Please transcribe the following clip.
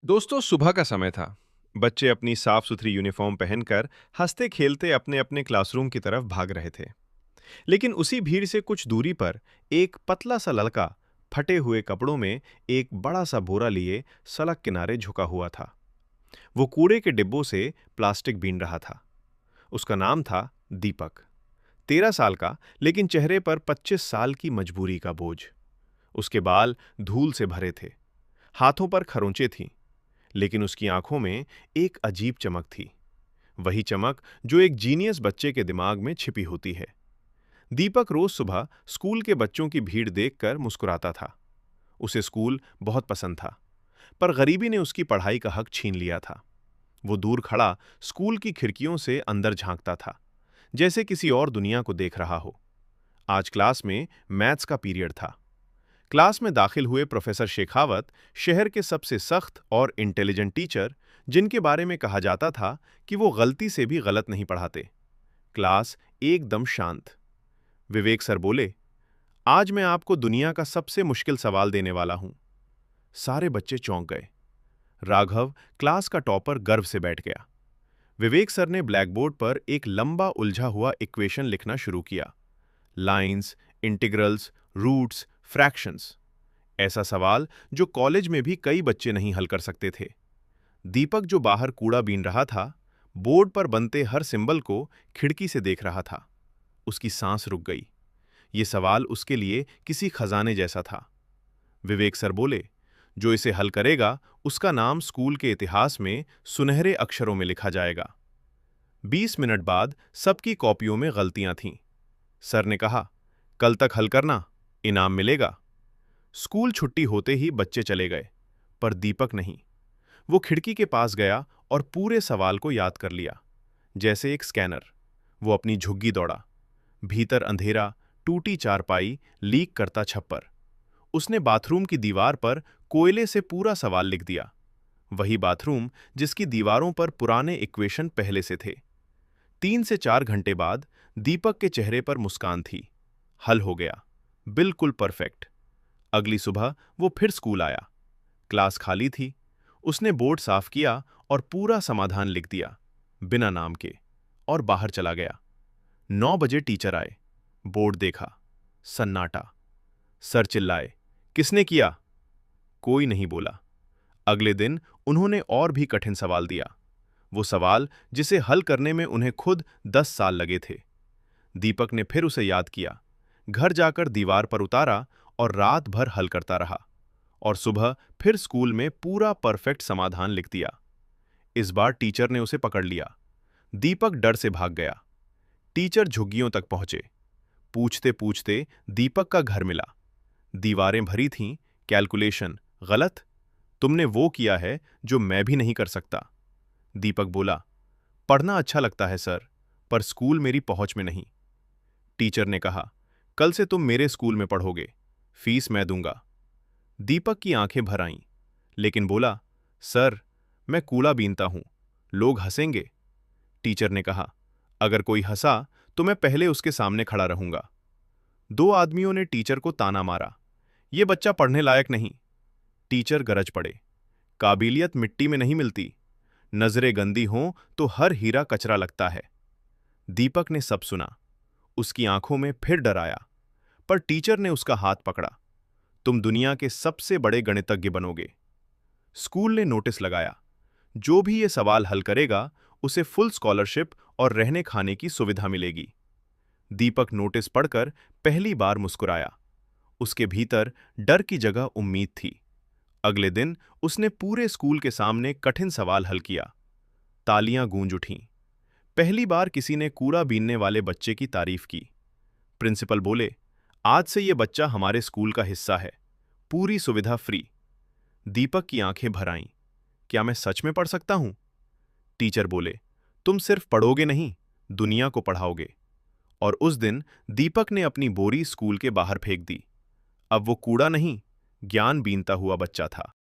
दोस्तों, सुबह का समय था। बच्चे अपनी साफ सुथरी यूनिफॉर्म पहनकर हंसते खेलते अपने अपने क्लासरूम की तरफ भाग रहे थे। लेकिन उसी भीड़ से कुछ दूरी पर एक पतला सा लड़का फटे हुए कपड़ों में एक बड़ा सा बोरा लिए सड़क किनारे झुका हुआ था। वो कूड़े के डिब्बों से प्लास्टिक बीन रहा था। उसका नाम था दीपक। 13 साल का, लेकिन चेहरे पर 25 साल की मजबूरी का बोझ। उसके बाल धूल से भरे थे, हाथों पर खरोंचे थीं, लेकिन उसकी आंखों में एक अजीब चमक थी। वही चमक जो एक जीनियस बच्चे के दिमाग में छिपी होती है। दीपक रोज सुबह स्कूल के बच्चों की भीड़ देखकर मुस्कुराता था। उसे स्कूल बहुत पसंद था, पर गरीबी ने उसकी पढ़ाई का हक छीन लिया था। वो दूर खड़ा स्कूल की खिड़कियों से अंदर झांकता था, जैसे किसी और दुनिया को देख रहा हो। आज क्लास में मैथ्स का पीरियड था। क्लास में दाखिल हुए प्रोफेसर शेखावत, शहर के सबसे सख्त और इंटेलिजेंट टीचर, जिनके बारे में कहा जाता था कि वो गलती से भी गलत नहीं पढ़ाते। क्लास एकदम शांत। विवेक सर बोले, आज मैं आपको दुनिया का सबसे मुश्किल सवाल देने वाला हूं। सारे बच्चे चौंक गए। राघव, क्लास का टॉपर, गर्व से बैठ गया। विवेक सर ने ब्लैकबोर्ड पर एक लंबा उलझा हुआ इक्वेशन लिखना शुरू किया। Lines, integrals, roots, fractions. ऐसा सवाल जो कॉलेज में भी कई बच्चे नहीं हल कर सकते थे। दीपक, जो बाहर कूड़ा बीन रहा था, बोर्ड पर बनते हर सिंबल को खिड़की से देख रहा था। उसकी सांस रुक गई। ये सवाल उसके लिए किसी खजाने जैसा था। विवेक सर बोले, जो इसे हल करेगा उसका नाम स्कूल के इतिहास में सुनहरे अक्षरों में लिखा जाएगा। 20 मिनट बाद सबकी कॉपियों में गलतियां थीं। सर ने कहा, कल तक हल करना, इनाम मिलेगा। स्कूल छुट्टी होते ही बच्चे चले गए, पर दीपक नहीं। वो खिड़की के पास गया और पूरे सवाल को याद कर लिया, जैसे एक स्कैनर। वो अपनी झुग्गी दौड़ा। भीतर अंधेरा, टूटी चारपाई, लीक करता छप्पर। उसने बाथरूम की दीवार पर कोयले से पूरा सवाल लिख दिया। वही बाथरूम जिसकी दीवारों पर पुराने इक्वेशन पहले से थे। 3 से 4 घंटे बाद दीपक के चेहरे पर मुस्कान थी। हल हो गया, बिल्कुल परफेक्ट। अगली सुबह वो फिर स्कूल आया। क्लास खाली थी। उसने बोर्ड साफ किया और पूरा समाधान लिख दिया, बिना नाम के, और बाहर चला गया। 9 बजे टीचर आए। बोर्ड देखा, सन्नाटा। सर चिल्लाए, किसने किया? कोई नहीं बोला। अगले दिन उन्होंने और भी कठिन सवाल दिया, वो सवाल जिसे हल करने में उन्हें खुद 10 साल लगे थे। दीपक ने फिर उसे याद किया, घर जाकर दीवार पर उतारा और रात भर हल करता रहा, और सुबह फिर स्कूल में पूरा परफेक्ट समाधान लिख दिया। इस बार टीचर ने उसे पकड़ लिया। दीपक डर से भाग गया। टीचर झुग्गियों तक पहुंचे। पूछते पूछते दीपक का घर मिला। दीवारें भरी थीं, कैलकुलेशन गलत। तुमने वो किया है जो मैं भी नहीं कर सकता। दीपक बोला, पढ़ना अच्छा लगता है सर, पर स्कूल मेरी पहुंच में नहीं। टीचर ने कहा, कल से तुम मेरे स्कूल में पढ़ोगे, फीस मैं दूंगा। दीपक की आंखें भर आईं, लेकिन बोला, सर, मैं कूड़ा बीनता हूं, लोग हंसेंगे। टीचर ने कहा, अगर कोई हंसा तो मैं पहले उसके सामने खड़ा रहूंगा। 2 आदमियों ने टीचर को ताना मारा, ये बच्चा पढ़ने लायक नहीं। टीचर गरज पड़े, काबिलियत मिट्टी में नहीं मिलती, नजरें गंदी हों तो हर हीरा कचरा लगता है। दीपक ने सब सुना। उसकी आंखों में फिर डर आया, पर टीचर ने उसका हाथ पकड़ा, तुम दुनिया के सबसे बड़े गणितज्ञ बनोगे। स्कूल ने नोटिस लगाया, जो भी ये सवाल हल करेगा उसे फुल स्कॉलरशिप और रहने खाने की सुविधा मिलेगी। दीपक नोटिस पढ़कर पहली बार मुस्कुराया। उसके भीतर डर की जगह उम्मीद थी। अगले दिन उसने पूरे स्कूल के सामने कठिन सवाल हल किया। तालियां गूंज उठीं। पहली बार किसी ने कूड़ा बीनने वाले बच्चे की तारीफ की। प्रिंसिपल बोले, आज से ये बच्चा हमारे स्कूल का हिस्सा है, पूरी सुविधा फ्री। दीपक की आंखें भर आईं, क्या मैं सच में पढ़ सकता हूं? टीचर बोले, तुम सिर्फ पढ़ोगे नहीं, दुनिया को पढ़ाओगे। और उस दिन दीपक ने अपनी बोरी स्कूल के बाहर फेंक दी। अब वो कूड़ा नहीं, ज्ञान बीनता हुआ बच्चा था।